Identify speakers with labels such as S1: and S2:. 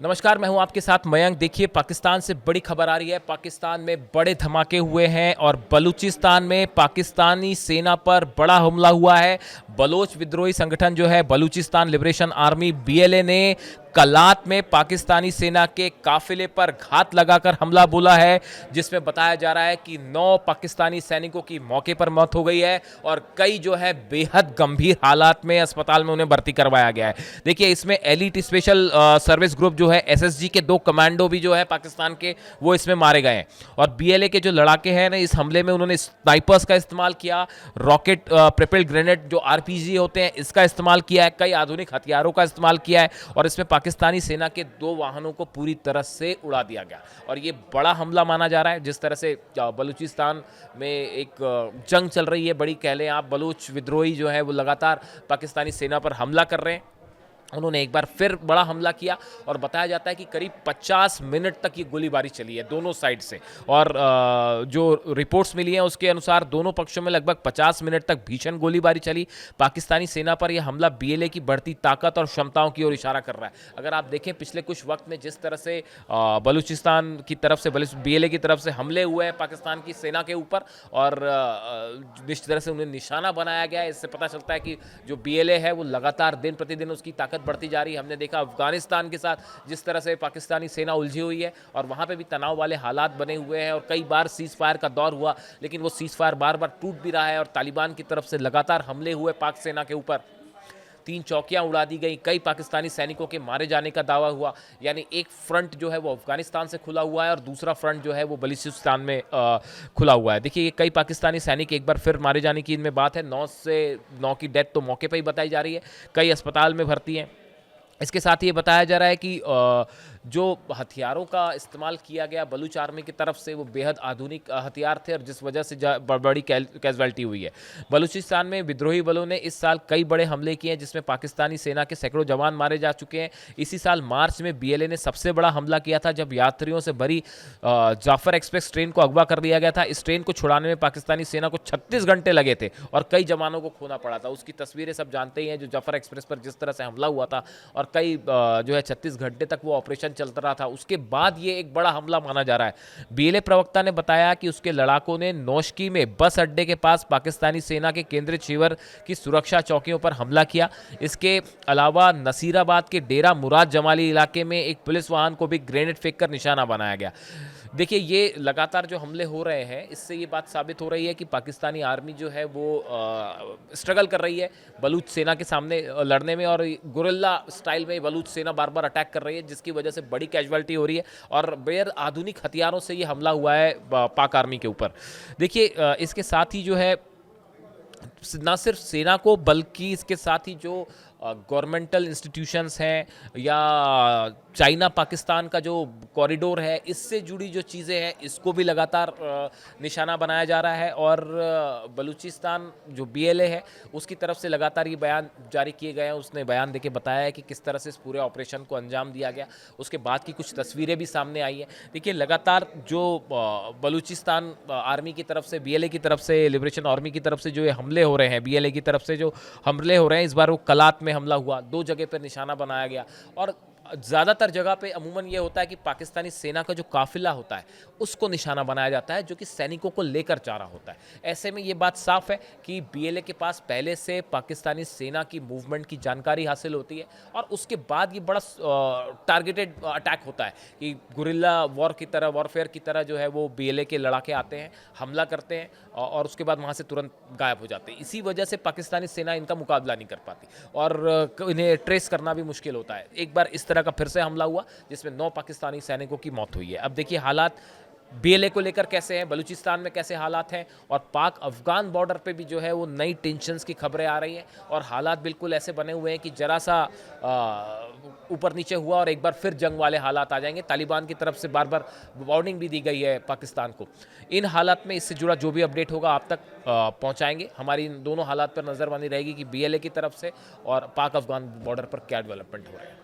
S1: नमस्कार, मैं हूं आपके साथ मयंक। देखिए, पाकिस्तान से बड़ी खबर आ रही है। पाकिस्तान में बड़े धमाके हुए हैं और बलूचिस्तान में पाकिस्तानी सेना पर बड़ा हमला हुआ है। बलोच विद्रोही संगठन जो है बलूचिस्तान लिबरेशन आर्मी बीएलए ने कलात में पाकिस्तानी सेना के काफिले पर घात लगाकर हमला बोला है, जिसमें बताया जा रहा है कि 9 पाकिस्तानी सैनिकों की मौके पर मौत हो गई है और कई जो है बेहद गंभीर हालात में अस्पताल में उन्हें भर्ती करवाया गया है। देखिए, इसमें एलिट स्पेशल सर्विस ग्रुप जो है एसएसजी के 2 कमांडो भी जो है पाकिस्तान के, वो इसमें मारे गए हैं। और बीएलए के जो लड़ाके हैं ना, इस हमले में उन्होंने स्नाइपर्स का इस्तेमाल किया, रॉकेट प्रोपेल्ड ग्रेनेड जो आरपीजी होते हैं इसका इस्तेमाल किया है, कई आधुनिक हथियारों का इस्तेमाल किया है और इसमें पाकिस्तानी सेना के 2 वाहनों को पूरी तरह से उड़ा दिया गया। और ये बड़ा हमला माना जा रहा है। जिस तरह से बलूचिस्तान में एक जंग चल रही है, बड़ी कह लें आप, बलूच विद्रोही जो है वो लगातार पाकिस्तानी सेना पर हमला कर रहे हैं। उन्होंने एक बार फिर बड़ा हमला किया और बताया जाता है कि करीब 50 मिनट तक ये गोलीबारी चली है दोनों साइड से। और जो रिपोर्ट्स मिली हैं उसके अनुसार दोनों पक्षों में लगभग 50 मिनट तक भीषण गोलीबारी चली। पाकिस्तानी सेना पर यह हमला बीएलए की बढ़ती ताकत और क्षमताओं की ओर इशारा कर रहा है। अगर आप देखें पिछले कुछ वक्त में जिस तरह से बलूचिस्तान की तरफ से, बीएलए की तरफ से हमले हुए हैं पाकिस्तान की सेना के ऊपर और जिस तरह से उन्हें निशाना बनाया गया है, इससे पता चलता है कि जो बीएलए है वो लगातार दिन प्रतिदिन उसकी ताकत बढ़ती जा रही है। हमने देखा अफगानिस्तान के साथ जिस तरह से पाकिस्तानी सेना उलझी हुई है और वहां पे भी तनाव वाले हालात बने हुए हैं और कई बार सीज फायर का दौर हुआ, लेकिन वो सीज फायर बार बार टूट भी रहा है और तालिबान की तरफ से लगातार हमले हुए पाक सेना के ऊपर। 3 चौकियां उड़ा दी गई, कई पाकिस्तानी सैनिकों के मारे जाने का दावा हुआ। यानी एक फ्रंट जो है वो अफगानिस्तान से खुला हुआ है और दूसरा फ्रंट जो है वो बलूचिस्तान में खुला हुआ है। देखिए, कई पाकिस्तानी सैनिक एक बार फिर मारे जाने की इनमें बात है। 9 की डेथ तो मौके पर ही बताई जा रही है, कई अस्पताल में भर्ती हैं। इसके साथ ये बताया जा रहा है कि जो हथियारों का इस्तेमाल किया गया बलूच आर्मी की तरफ से वो बेहद आधुनिक हथियार थे और जिस वजह से बड़ी कैजुअल्टी हुई है। बलूचिस्तान में विद्रोही बलों ने इस साल कई बड़े हमले किए हैं, जिसमें पाकिस्तानी सेना के सैकड़ों जवान मारे जा चुके हैं। इसी साल मार्च में बीएलए ने सबसे बड़ा हमला किया था, जब यात्रियों से भरी जाफर एक्सप्रेस ट्रेन को अगवा कर लिया गया था। इस ट्रेन को छुड़ाने में पाकिस्तानी सेना को 36 घंटे लगे थे और कई जवानों को खोना पड़ा था। उसकी तस्वीरें सब जानते ही हैं, जो जाफर एक्सप्रेस पर जिस तरह से हमला हुआ था और कई जो है 36 घंटे तक वो ऑपरेशन चलता रहा था। उसके बाद ये एक बड़ा हमला माना जा रहा है। बीएलए प्रवक्ता ने बताया कि उसके लड़ाकों ने नौशकी में बस अड्डे के पास पाकिस्तानी सेना के केंद्रीय शिविर की सुरक्षा चौकियों पर हमला किया। इसके अलावा नसीराबाद के डेरा मुराद जमाली इलाके में एक पुलिस वाहन को भी ग्रेनेड फेंककर निशाना बनाया गया। देखिए, ये लगातार जो हमले हो रहे हैं, इससे ये बात साबित हो रही है कि पाकिस्तानी आर्मी जो है वो स्ट्रगल कर रही है बलूच सेना के सामने लड़ने में और गुरिल्ला स्टाइल में बलूच सेना बार बार अटैक कर रही है, जिसकी वजह से बड़ी कैजुअल्टी हो रही है और बेहद आधुनिक हथियारों से ये हमला हुआ है पाक आर्मी के ऊपर। देखिए, इसके साथ ही जो है ना सिर्फ सेना को बल्कि इसके साथ ही जो गवर्नमेंटल इंस्टीट्यूशंस हैं या चाइना पाकिस्तान का जो कॉरिडोर है, इससे जुड़ी जो चीज़ें हैं इसको भी लगातार निशाना बनाया जा रहा है। और बलूचिस्तान जो बीएलए है उसकी तरफ से लगातार ये बयान जारी किए गए हैं। उसने बयान देके बताया है कि किस तरह से इस पूरे ऑपरेशन को अंजाम दिया गया। उसके बाद की कुछ तस्वीरें भी सामने आई हैं। देखिए, लगातार जो बलूचिस्तान आर्मी की तरफ से, बीएलए की तरफ से, लिबरेशन आर्मी की तरफ से जो ये हमले हो रहे हैं, बीएलए की तरफ से जो हमले हो रहे हैं, इस बार वो कलात में हमला हुआ, 2 जगह पर निशाना बनाया गया और ज़्यादातर जगह पे अमूमन ये होता है कि पाकिस्तानी सेना का जो काफिला होता है उसको निशाना बनाया जाता है, जो कि सैनिकों को लेकर जा रहा होता है। ऐसे में ये बात साफ है कि बीएलए के पास पहले से पाकिस्तानी सेना की मूवमेंट की जानकारी हासिल होती है और उसके बाद ये बड़ा टारगेटेड अटैक होता है कि गुरिल्ला वॉरफेयर की तरह जो है वो बीएलए के लड़ाके आते हैं, हमला करते हैं और उसके बाद वहाँ से तुरंत गायब हो जाते हैं। इसी वजह से पाकिस्तानी सेना इनका मुकाबला नहीं कर पाती और इन्हें ट्रेस करना भी मुश्किल होता है। एक बार इस तरह का फिर से हमला हुआ जिसमें 9 पाकिस्तानी सैनिकों की मौत हुई है। अब देखिए हालात बीएलए को लेकर कैसे हैं, बलूचिस्तान में कैसे हालात हैं और पाक अफगान बॉर्डर पे भी जो है वो नई टेंशन्स की खबरें आ रही हैं और हालात बिल्कुल ऐसे बने हुए हैं कि जरा सा ऊपर नीचे हुआ और एक बार फिर जंग वाले हालात आ जाएंगे। तालिबान की तरफ से बार बार वार्निंग भी दी गई है पाकिस्तान को। इन हालात में इससे जुड़ा जो भी अपडेट होगा आप तक पहुंचाएंगे। हमारी इन दोनों हालात पर नज़र बनी रहेगी कि बीएलए की तरफ से और पाक अफगान बॉर्डर पर क्या डेवलपमेंट हो रहा है।